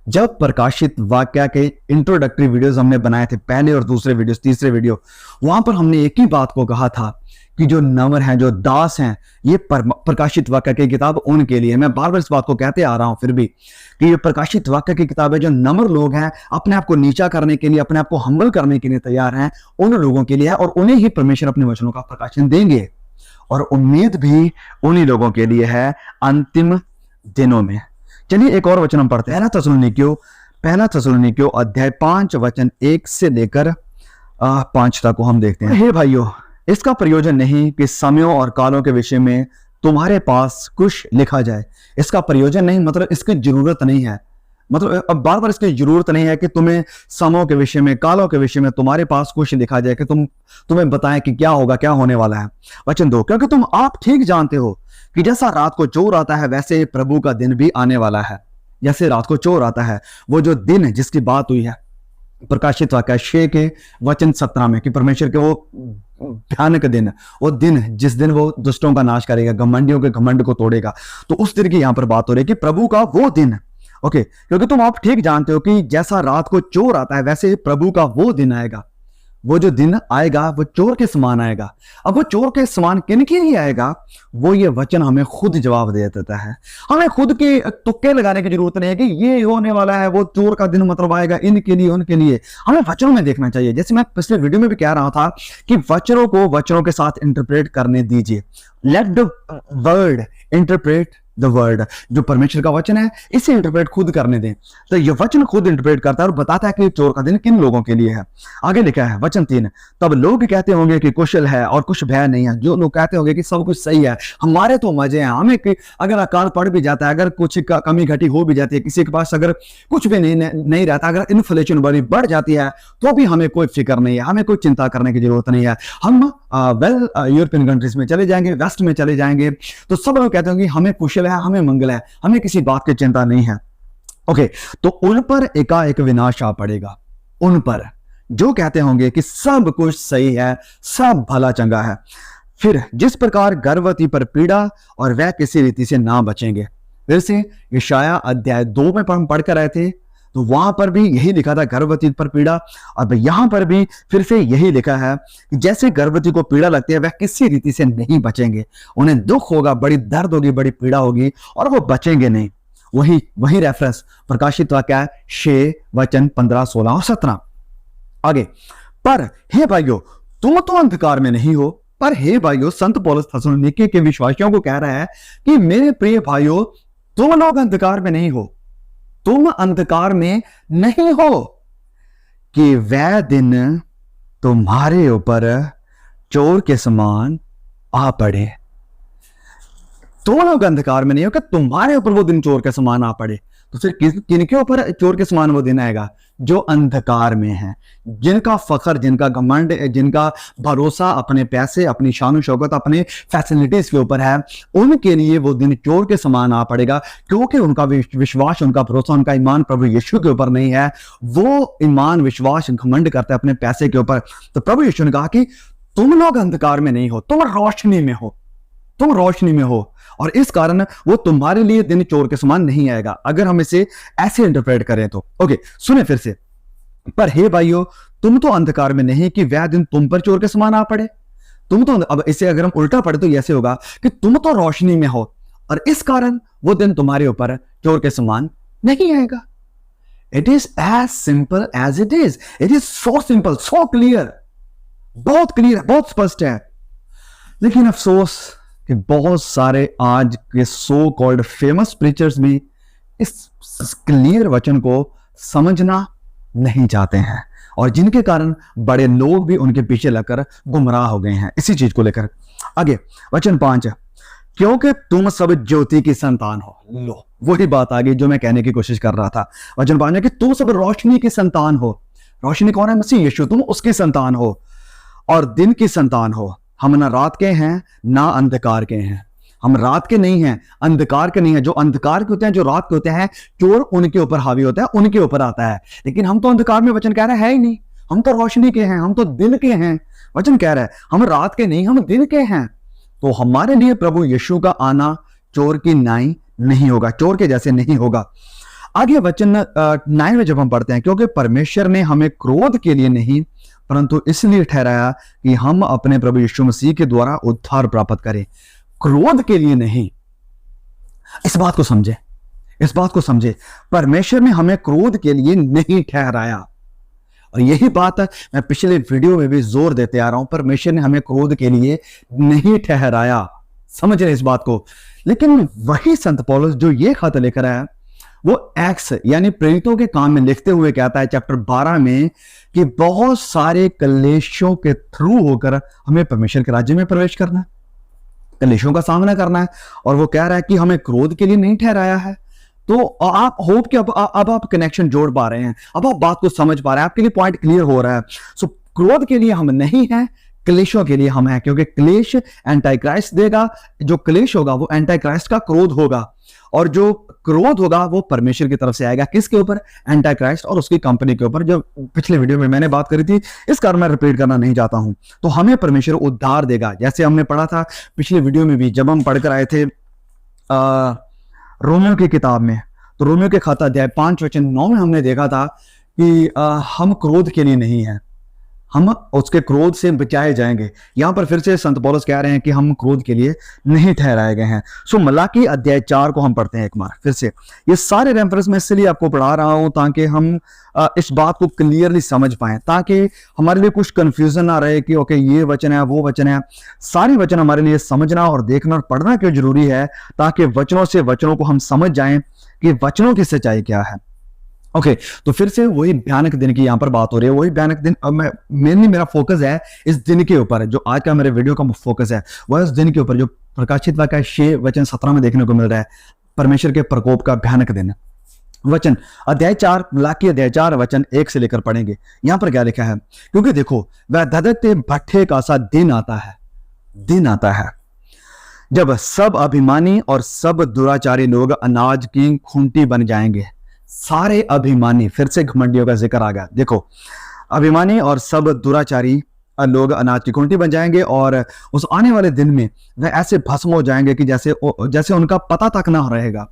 जब प्रकाशित वाक्य के इंट्रोडक्टरी वीडियोस हमने बनाए थे, पहले और दूसरे वीडियोस, तीसरे वीडियो, वहां पर हमने एक ही बात को कहा था कि जो नम्र हैं, जो दास हैं, ये प्रकाशित वाक्य की किताब उनके लिए। मैं बार बार इस बात को कहते आ रहा हूं फिर भी कि ये प्रकाशित वाक्य की किताब है। जो नम्र लोग हैं, अपने आप को नीचा करने के लिए, अपने आप को हम्बल करने के लिए तैयार हैं, उन लोगों के लिए है। और उन्हें ही परमेश्वर अपने वचनों का प्रकाशन देंगे। और उम्मीद भी उन्हीं लोगों के लिए है अंतिम दिनों में। चलिए एक और वचन हम पढ़ते हैं, पहला थेसलोनिकियों अध्याय 5 वचन 1 से लेकर 5 तक को हम देखते हैं। हे भाइयों, इसका प्रयोजन नहीं कि समयों और कालों के विषय में तुम्हारे पास कुछ लिखा जाए। इसका प्रयोजन नहीं मतलब इसकी जरूरत नहीं है, मतलब अब बार बार इसकी जरूरत नहीं है कि तुम्हें समयों के विषय में, कालों के विषय में तुम्हारे पास कुछ लिखा जाए, कि तुम्हें बताएं कि क्या होगा, क्या होने वाला है। वचन 2, क्योंकि तुम आप ठीक जानते हो कि जैसा रात को चोर आता है, वैसे प्रभु का दिन भी आने वाला है। जैसे रात को चोर आता है, वो जो दिन जिसकी बात हुई है प्रकाशित वाक्य 6 के वचन 17 में, कि परमेश्वर के वो भयानक दिन, वो दिन जिस दिन वो दुष्टों का नाश करेगा, घमंडियों के घमंड को तोड़ेगा। तो उस दिन की यहां पर बात हो रही है कि प्रभु का वो दिन। ओके, क्योंकि तुम आप ठीक जानते हो कि जैसा रात को चोर आता है, वैसे प्रभु का वो दिन आएगा। वो जो दिन आएगा वो चोर के समान आएगा। अब वो चोर के समान किन के लिए आएगा, वो ये वचन हमें खुद जवाब दे देता है। हमें खुद के तुक्के लगाने की जरूरत नहीं है कि ये होने वाला है, वो चोर का दिन मतलब आएगा इनके लिए, उनके लिए। हमें वचनों में देखना चाहिए। जैसे मैं पिछले वीडियो में भी कह रहा था कि वचनों को वचनों के साथ इंटरप्रेट करने दीजिए। Let the word interpret the word. जो परमेश्वर का वचन है, इसे इंटरप्रेट खुद करने दें। तो ये वचन खुद इंटरप्रेट करता है और बताता है कि चोर का दिन किन लोगों के लिए है। आगे लिखा है वचन 3, तब लोग कहते होंगे कि कुशल है और कुछ भय नहीं है। जो लोग कहते होंगे कि सब कुछ सही है, हमारे तो मजे हैं, हमें अगर अकाल पड़ भी जाता है, अगर कुछ कमी घटी हो भी जाती है, किसी के पास अगर कुछ भी नहीं रहता, अगर इन्फ्लेशन बड़ी बढ़ जाती है, तो भी हमें कोई फिक्र नहीं है, हमें कोई चिंता करने की जरूरत नहीं है। हम यूरोपियन कंट्रीज में चले जाएंगे, वेस्ट में चले जाएंगे, तो सब लोग कहते होंगे हमें कुशल है, हमें मंगल है, हमें किसी बात की चिंता नहीं है। ओके, तो उन पर एकाएक विनाश आ पड़ेगा। उन पर जो कहते होंगे कि सब कुछ सही है, सब भला चंगा है। फिर जिस प्रकार गर्भवती पर पीड़ा और वह किसी रीति से ना बचेंगे। फिर से यशाया अध्याय 2 में हम पढ़ कर आए थे, तो वहां पर भी यही लिखा था, गर्भवती पर पीड़ा। अब यहां पर भी फिर से यही लिखा है कि जैसे गर्भवती को पीड़ा लगती है, वह किसी रीति से नहीं बचेंगे। उन्हें दुख होगा, बड़ी दर्द होगी, बड़ी पीड़ा होगी, और वो बचेंगे नहीं। वही रेफरेंस प्रकाशित वाक्य 6 वचन 15, 16 और 17। आगे, पर हे भाइयों, तुम तो अंधकार में नहीं हो, पर हे भाइयों, संत पौलुस थिस्सलुनीके के विश्वासियों को कह रहा है कि मेरे प्रिय भाइयों, तुम लोग अंधकार में नहीं हो, तुम अंधकार में नहीं हो कि वह दिन तुम्हारे ऊपर चोर के समान आ पड़े। तुम लोग अंधकार में नहीं हो कि तुम्हारे ऊपर वो दिन चोर के समान आ पड़े। तो फिर किनके ऊपर चोर के समान वो दिन आएगा? जो अंधकार में है, जिनका फखर, जिनका घमंड, जिनका भरोसा अपने पैसे, अपनी शान शौकत, अपने फैसिलिटीज के ऊपर है, उनके लिए वो दिन चोर के समान आ पड़ेगा, क्योंकि उनका विश्वास, उनका भरोसा, उनका ईमान प्रभु यीशु के ऊपर नहीं है। वो ईमान, विश्वास, घमंड करते हैं अपने पैसे के ऊपर। तो प्रभु यीशु ने कहा कि तुम लोग अंधकार में नहीं हो, तुम रोशनी में हो, तुम रोशनी में हो, और इस कारण वो तुम्हारे लिए दिन चोर के समान नहीं आएगा। अगर हम इसे ऐसे इंटरप्रेट करें तो ओके, सुने फिर से। पर हे भाइयों, तुम तो अंधकार में नहीं कि वह दिन तुम पर चोर के समान आ पड़े। तुम तो, अब इसे अगर हम उल्टा पढ़े तो ऐसे होगा कि तुम तो रोशनी में हो और इस कारण वो दिन तुम्हारे ऊपर चोर के समान नहीं आएगा। It is as simple as it is. It is so simple, so clear, बहुत क्लियर, बहुत स्पष्ट है। लेकिन अफसोस कि बहुत सारे आज के सो कॉल्ड फेमस प्रीचर्स भी इस क्लियर वचन को समझना नहीं चाहते हैं, और जिनके कारण बड़े लोग भी उनके पीछे लगकर गुमराह हो गए हैं इसी चीज को लेकर। आगे वचन 5, क्योंकि तुम सब ज्योति की संतान हो। लो, वही बात आ गई जो मैं कहने की कोशिश कर रहा था। वचन 5 है कि तुम सब रोशनी की संतान हो। रोशनी कौन है? मसीह यीशु। तुम उसकी संतान हो और दिन की संतान हो। हम ना रात के हैं ना अंधकार के हैं। हम रात के नहीं हैं, अंधकार के नहीं हैं। जो अंधकार के होते हैं, जो रात के होते हैं, चोर उनके ऊपर हावी होता है, उनके ऊपर आता है। लेकिन हम तो अंधकार में, वचन कह रहा है ही नहीं। हम तो रोशनी के हैं, हम तो दिन के हैं। वचन कह रहा है हम रात के नहीं, हम दिन के हैं। तो हमारे लिए प्रभु यीशु का आना चोर की नाई नहीं होगा, चोर के जैसे नहीं होगा। आगे वचन 9 में जब हम पढ़ते हैं, क्योंकि परमेश्वर ने हमें क्रोध के लिए नहीं परंतु इसलिए ठहराया कि हम अपने प्रभु यीशु मसीह के द्वारा उद्धार प्राप्त करें, क्रोध के लिए नहीं। इस बात को समझे, इस बात को समझे। परमेश्वर ने हमें क्रोध के लिए नहीं ठहराया, और यही बात मैं पिछले वीडियो में भी जोर देते आ रहा हूं। परमेश्वर ने हमें क्रोध के लिए नहीं ठहराया, समझ रहे इस बात को। लेकिन वही संत पौलुस जो ये खत लेकर आया, वो एक्स यानी प्रेरितों के काम में लिखते हुए कहता है चैप्टर 12 में कि बहुत सारे कलेशों के थ्रू होकर हमें परमेश्वर के राज्य में प्रवेश करना है, कलेशों का सामना करना है। और वो कह रहा है कि हमें क्रोध के लिए नहीं ठहराया है। तो आप होप कि अब आप कनेक्शन जोड़ पा रहे हैं, अब आप बात को समझ पा रहे हैं, आपके लिए पॉइंट क्लियर हो रहा है। सो क्रोध के लिए हम नहीं हैं, क्लेशों के लिए हम हैं, क्योंकि क्लेश एंटी क्राइस्ट देगा। जो क्लेश होगा वो एंटी क्राइस्ट का क्रोध होगा, और जो क्रोध होगा वो परमेश्वर की तरफ से आएगा। किसके ऊपर? एंटी क्राइस्ट और उसकी कंपनी के ऊपर, जो पिछले वीडियो में मैंने बात करी थी। इस कारण मैं रिपीट करना नहीं चाहता हूं। तो हमें परमेश्वर उद्धार देगा, जैसे हमने पढ़ा था पिछले वीडियो में भी, जब हम पढ़कर आए थे रोमियो की किताब में। तो रोमियो के खाता अध्याय 5 वचन 9 में हमने देखा था कि हम क्रोध के लिए नहीं है, हम उसके क्रोध से बचाए जाएंगे। यहां पर फिर से संत पौलुस कह रहे हैं कि हम क्रोध के लिए नहीं ठहराए गए हैं। सो मलाकी अध्याय 4 को हम पढ़ते हैं एक बार फिर से। ये सारे रेफरेंस मैं इसलिए आपको पढ़ा रहा हूं ताकि हम इस बात को क्लियरली समझ पाएं, ताकि हमारे लिए कुछ कंफ्यूजन ना रहे कि ओके ये वचन है वो वचन है। सारे वचन हमारे लिए समझना और देखना और पढ़ना क्यों जरूरी है, ताकि वचनों से वचनों को हम समझ जाएं कि वचनों की सच्चाई क्या है। ओके, तो फिर से वही भयानक दिन की यहां पर बात हो रही है, वही भयानक दिन। अब मैं मेनली मेरा फोकस है इस दिन के ऊपर, जो आज का मेरे वीडियो का फोकस है वह इस दिन के ऊपर, जो प्रकाशित वाक्य 6 वचन 17 में देखने को मिल रहा है, परमेश्वर के प्रकोप का भयानक दिन। वचन अध्याय 4, मलाकी अध्याय 4 वचन 1 से लेकर पढ़ेंगे। यहां पर क्या लिखा है? क्योंकि देखो, वह धधकते भट्ठे का सा दिन आता है, दिन आता है जब सब अभिमानी और सब दुराचारी लोग अनाज की खूंटी बन जाएंगे। सारे अभिमानी, फिर से घमंडियों का जिक्र आ गया। देखो, अभिमानी और सब दुराचारी लोग अनाज की खूंटी बन जाएंगे, और उस आने वाले दिन में वह ऐसे भस्म हो जाएंगे कि जैसे उनका पता तक ना रहेगा।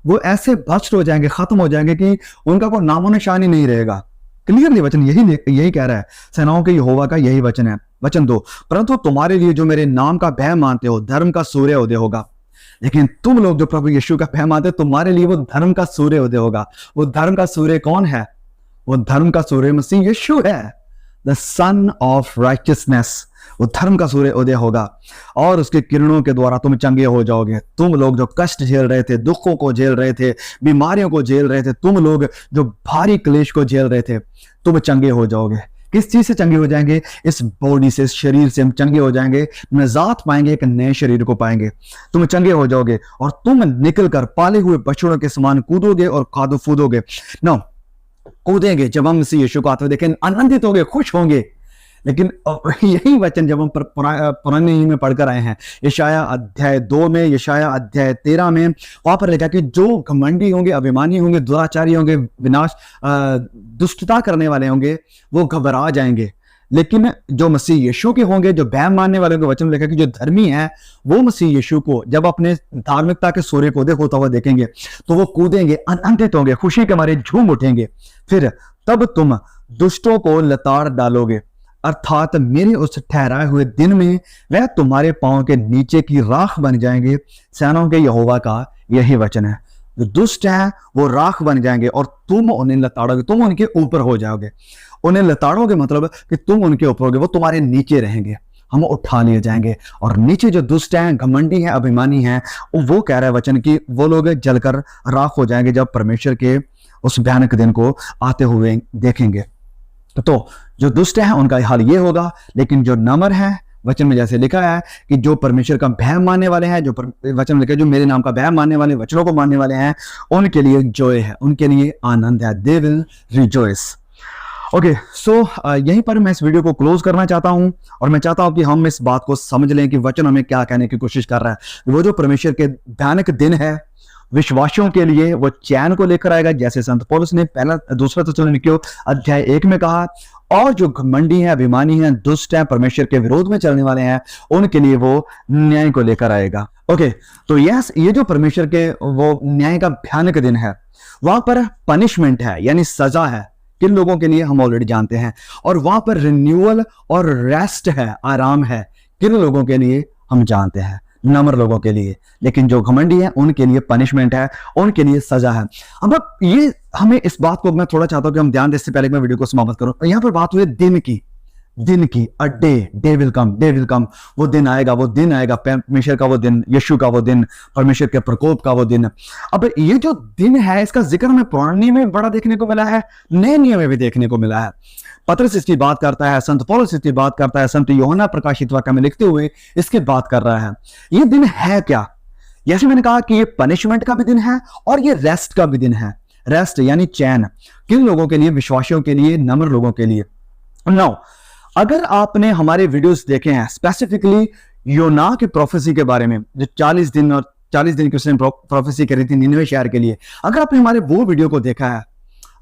वो ऐसे भ्रष्ट हो जाएंगे, खत्म हो जाएंगे कि उनका कोई नामो निशान ही नहीं रहेगा। क्लियरली वचन यही कह रहा है, सेनाओं के यहोवा का यही वचन है। वचन 2, परंतु तुम्हारे लिए जो मेरे नाम का भय मानते हो, धर्म का सूर्य उदय होगा। लेकिन तुम लोग जो प्रभु यीशु का भय मानते हो, तुम्हारे लिए वो धर्म का सूर्य उदय होगा। वो धर्म का सूर्य कौन है? वो धर्म का सूर्य मसीह यीशु है, द सन ऑफ राइचियसनेस। वो धर्म का सूर्य उदय होगा और उसके किरणों के द्वारा तुम चंगे हो जाओगे। तुम लोग जो कष्ट झेल रहे थे, दुखों को झेल रहे थे, बीमारियों को झेल रहे थे, तुम लोग जो भारी क्लेश को झेल रहे थे, तुम चंगे हो जाओगे। किस चीज से चंगे हो जाएंगे? इस बॉडी से, इस शरीर से हम चंगे हो जाएंगे, निजात पाएंगे, एक नए शरीर को पाएंगे। तुम चंगे हो जाओगे और तुम निकलकर पाले हुए बछड़ों के समान कूदोगे और कादो फूदोगे। ना कूदेंगे जब हम मसीह यीशु को आते हुए देखें, आनंदित होंगे, खुश होंगे। लेकिन यही वचन जब हम पुराने नियम में पढ़कर आए हैं, यशाया अध्याय 2 में, यशाया अध्याय 13 में, वहां पर लिखा कि जो घमंडी होंगे, अभिमानी होंगे, दुराचारी होंगे, विनाश दुष्टता करने वाले होंगे, वो घबरा जाएंगे। लेकिन जो मसीह यीशु के होंगे, जो वहम मानने वाले होंगे, वचन लिखा कि जो धर्मी है वो मसीह यीशु को जब अपने धार्मिकता के सूर्य को उदय होता हुआ देखेंगे तो वो कूदेंगे, आनंदित होंगे, खुशी के मारे झूम उठेंगे। फिर तब तुम दुष्टों को लताड़ डालोगे, अर्थात मेरे उस ठहराए हुए दिन में वह तुम्हारे पांव के नीचे की राख बन जाएंगे। सेनाओं के यहोवा का यही वचन है। जो दुष्ट है वो राख बन जाएंगे और तुम उन्हें लताड़ोगे, तुम उनके ऊपर हो जाओगे। उन्हें लताड़ोगे मतलब कि तुम उनके ऊपर होगे, वो तुम्हारे नीचे रहेंगे, हम उठा लिए जाएंगे। और नीचे जो दुष्ट हैं, घमंडी हैं, अभिमानी हैं, वो कह रहा है वचन कि वो लोग जलकर राख हो जाएंगे जब परमेश्वर के उस भयानक दिन को आते हुए देखेंगे। तो जो दुष्ट है उनका हाल ये होगा। लेकिन जो नम्र है, वचन में जैसे लिखा है कि जो परमेश्वर का भय मानने वाले हैं, जो वचन में लिखा है जो मेरे नाम का भय मानने वाले, वचनों को मानने वाले हैं, उनके लिए जॉय है, उनके लिए आनंद है। They will rejoice. ओके, सो यहीं पर मैं इस वीडियो को क्लोज करना चाहता हूं और मैं चाहता हूं कि हम इस बात को समझ लें कि वचन हमें क्या कहने की कोशिश कर रहा है। वो जो परमेश्वर के भयानक दिन है, विश्वासियों के लिए वो चैन को लेकर आएगा, जैसे संत पौलुस ने पहला दूसरा थिस्सलुनीकियों अध्याय 1 में कहा। और जो घमंडी हैं, अभिमानी हैं, दुष्ट हैं, परमेश्वर के विरोध में चलने वाले हैं, उनके लिए वो न्याय को लेकर आएगा। ओके, तो यस, ये जो परमेश्वर के वो न्याय का भयानक दिन है, वहां पर पनिशमेंट है, यानी सजा है। किन लोगों के लिए हम ऑलरेडी जानते हैं। और वहां पर रिन्यूअल और रेस्ट है, आराम है। किन लोगों के लिए हम जानते हैं, नम्र लोगों के लिए। लेकिन जो घमंडी है उनके लिए पनिशमेंट है, उनके लिए सजा है। अब ये हमें इस बात को मैं थोड़ा चाहता हूं कि हम ध्यान दें, इससे पहले मैं वीडियो को समाप्त करूं। यहां पर बात हुई दिन की, अ डे विल कम, वो दिन आएगा, वो दिन आएगा, परमेश्वर का वो दिन, यीशु का वो दिन, परमेश्वर के प्रकोप का वो दिन। अब ये जो दिन है, इसका जिक्र हमें पुराने नियम में बड़ा देखने को मिला है, नए नियम में भी देखने को मिला है। पतरस इसकी बात करता है, संत पौलुस इसकी बात करता है, संत यूहन्ना प्रकाशित वाक्य में लिखते हुए इसकी बात कर रहा है। ये दिन है क्या? जैसे मैंने कहा कि ये पनिशमेंट का भी दिन है और ये रेस्ट का भी दिन है। रेस्ट यानी चैन, किन लोगों के लिए? विश्वासियों के लिए, नम्र लोगों के लिए। नाउ, अगर आपने हमारे वीडियोस देखे हैं, स्पेसिफिकली योना की प्रोफेसी के बारे में, जो 40 दिन और 40 दिन की उसने प्रोफेसी करी थी निनवे शहर के लिए, अगर आपने हमारे वो वीडियो को देखा है,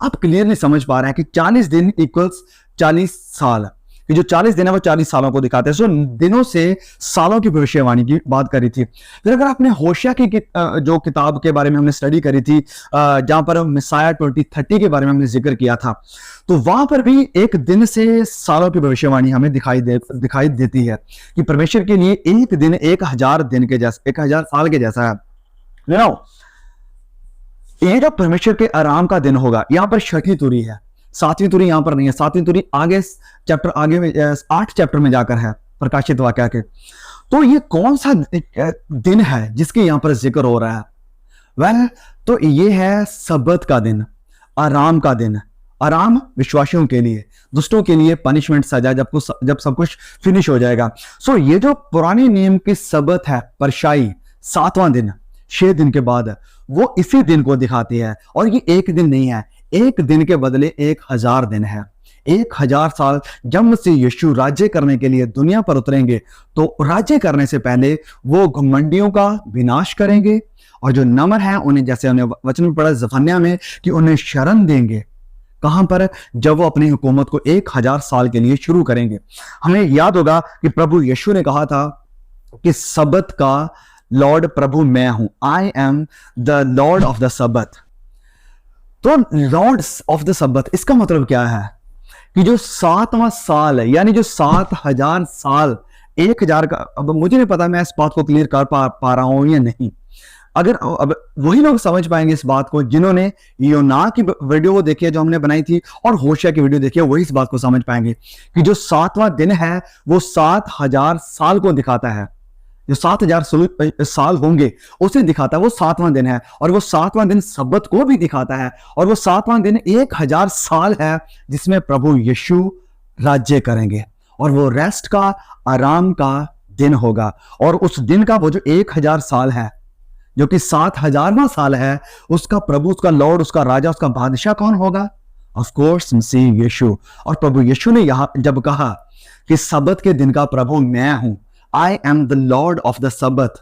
आप क्लियरली समझ पा रहे हैं कि 40 दिन इक्वल्स 40 साल। कि जो 40 दिन है वो 40 सालों को दिखाते हैं। सो दिनों से सालों की भविष्यवाणी की बात करी थी। फिर अगर आपने होशिया की जो किताब के बारे में हमने स्टडी करी थी, जहां पर मिसाया 2030 के बारे में हमने जिक्र किया था, तो वहां पर भी एक दिन से सालों की भविष्यवाणी हमें दिखाई देती है कि परमेश्वर के लिए एक दिन 1000 दिन के जैसा, 1000 साल के जैसा है। ये जो परमेश्वर के आराम का दिन होगा, यहां पर छठी तुरी है, 7वीं तुरी यहां पर नहीं है। 7वीं तुरी आगे चैप्टर, आगे में 8 चैप्टर में जाकर है, प्रकाशित वाक्य के। तो ये कौन सा दिन है जिसके यहां पर जिक्र हो रहा है? वेल, तो ये है सब्बत का दिन, आराम का दिन। आराम विश्वासियों के लिए, दुष्टों के लिए पनिशमेंट, सजा, जब सब कुछ फिनिश हो जाएगा। सो ये जो पुराने नियम की सब्बत है, परशाई, 7वां दिन, 6 दिन के बाद, वो इसी दिन को दिखाती है। और ये एक दिन नहीं है, एक दिन के बदले 1000 दिन है। 1000 साल जब मसीह यीशु राज्य करने के लिए दुनिया पर उतरेंगे, तो राज्य करने से पहले वो घमंडियों का विनाश करेंगे और जो नम्र हैं उन्हें, जैसे उन्हें वचन में पढ़ा जफन्याह में, कि उन्हें शरण देंगे। कहां पर? जब वो अपनी हुकूमत को 1000 साल के लिए शुरू करेंगे। हमें याद होगा कि प्रभु यीशु ने कहा था कि सब्बत का लॉर्ड प्रभु मैं हूं, I am the Lord of the सब्बत। तो लॉर्ड ऑफ द सब्बत, इसका मतलब क्या है? कि जो 7वां साल है, यानी जो 7000 साल, 1000 का, अब मुझे नहीं पता मैं इस बात को क्लियर कर पा रहा हूं या नहीं। अगर अब वही लोग समझ पाएंगे इस बात को जिन्होंने योना की वीडियो वो देखी है जो हमने बनाई थी, और होशिया की वीडियो देखी है, वही इस बात को समझ पाएंगे कि जो 7वां दिन है वो 7000 साल को दिखाता है। जो 7000 साल होंगे उसे दिखाता है, वो 7वां दिन है। और वो 7वां दिन सब्बत को भी दिखाता है। और वो 7वां दिन 1000 साल है जिसमें प्रभु यीशु राज्य करेंगे, और वो रेस्ट का, आराम का दिन होगा। और उस दिन का वो जो 1000 साल है, जो कि 7000वां साल है, उसका प्रभु, उसका लॉर्ड, उसका राजा, उसका बादशाह कौन होगा? ऑफ कोर्स मसीह यीशु। और प्रभु यीशु ने यहां जब कहा कि सब्बत के दिन का प्रभु मैं हूं, I am the Lord of the सब्बत,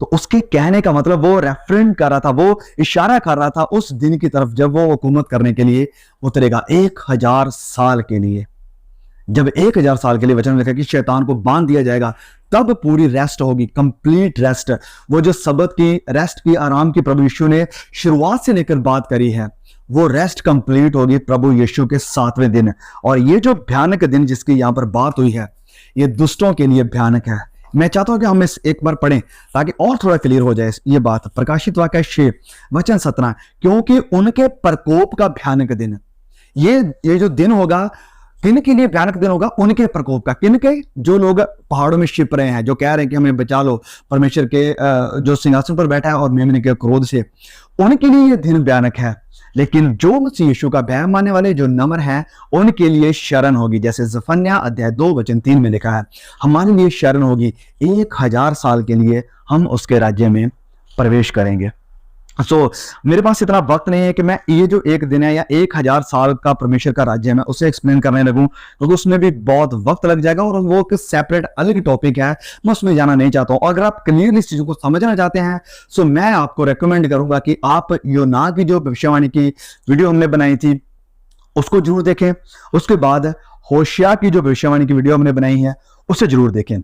तो उसके कहने का मतलब वो रेफरेंट कर रहा था, वो इशारा कर रहा था उस दिन की तरफ जब वो हुकूमत करने के लिए उतरेगा 1000 साल के लिए। जब 1000 साल के लिए वचन में लिखा कि शैतान को बांध दिया जाएगा, तब पूरी रेस्ट होगी, कंप्लीट रेस्ट। वो जो सब्बत की, रेस्ट की, आराम की प्रभु यीशु ने शुरुआत से लेकर बात करी है, वो रेस्ट कंप्लीट होगी प्रभु यीशु के 7वें दिन। और ये जो भयानक दिन जिसकी यहां पर बात हुई है, ये दुष्टों के लिए भयानक है। मैं चाहता हूं कि हम इस एक बार पढ़ें ताकि और थोड़ा क्लियर हो जाए ये बात। प्रकाशित वाक्य 6 वचन 17, क्योंकि उनके प्रकोप का भयानक दिन, ये जो दिन होगा, किन के लिए भयानक दिन होगा? उनके प्रकोप का। किन के? जो लोग पहाड़ों में छिप रहे हैं, जो कह रहे हैं कि हमें बचा लो परमेश्वर के जो सिंहासन पर बैठा है और मेमने के क्रोध से, उनके लिए यह दिन भयानक है। लेकिन जो मसीह यीशु का भय मानने वाले, जो नम्र हैं, उनके लिए शरण होगी। जैसे जफन्या अध्याय 2 वचन 3 में लिखा है, हमारे लिए शरण होगी, 1000 साल के लिए हम उसके राज्य में प्रवेश करेंगे। मेरे पास इतना वक्त नहीं है कि मैं ये जो एक दिन है या 1000 साल का परमेश्वर का राज्य है मैं उसे एक्सप्लेन करने लगूं, क्योंकि उसमें भी बहुत वक्त लग जाएगा और वो एक सेपरेट अलग टॉपिक है, मैं उसमें जाना नहीं चाहता हूं। अगर आप क्लियरली इस चीजों को समझना चाहते हैं तो मैं आपको रेकमेंड करूंगा कि आप योना की जो भविष्यवाणी की वीडियो हमने बनाई थी उसको जरूर देखें। उसके बाद होशिया की जो भविष्यवाणी की वीडियो हमने बनाई है उसे जरूर देखें,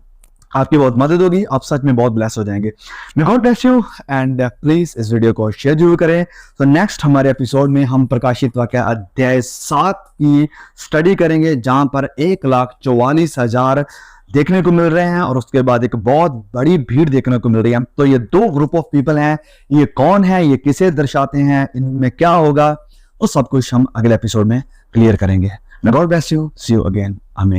आपकी बहुत मदद होगी, आप सच में बहुत ब्लेस हो जाएंगे। मैं God bless you and please इस वीडियो को शेयर जरूर करें। तो नेक्स्ट हमारे एपिसोड में हम प्रकाशित वाक्य अध्याय 7 की स्टडी करेंगे, जहां पर 1,44,000 देखने को मिल रहे हैं और उसके बाद एक बहुत बड़ी भीड़ देखने को मिल रही है। तो ये 2 ग्रुप ऑफ पीपल हैं, ये कौन है, ये किसे दर्शाते हैं, इनमें क्या होगा, वो सब कुछ हम अगले एपिसोड में क्लियर करेंगे। मैं God bless you, see you again, आमीन।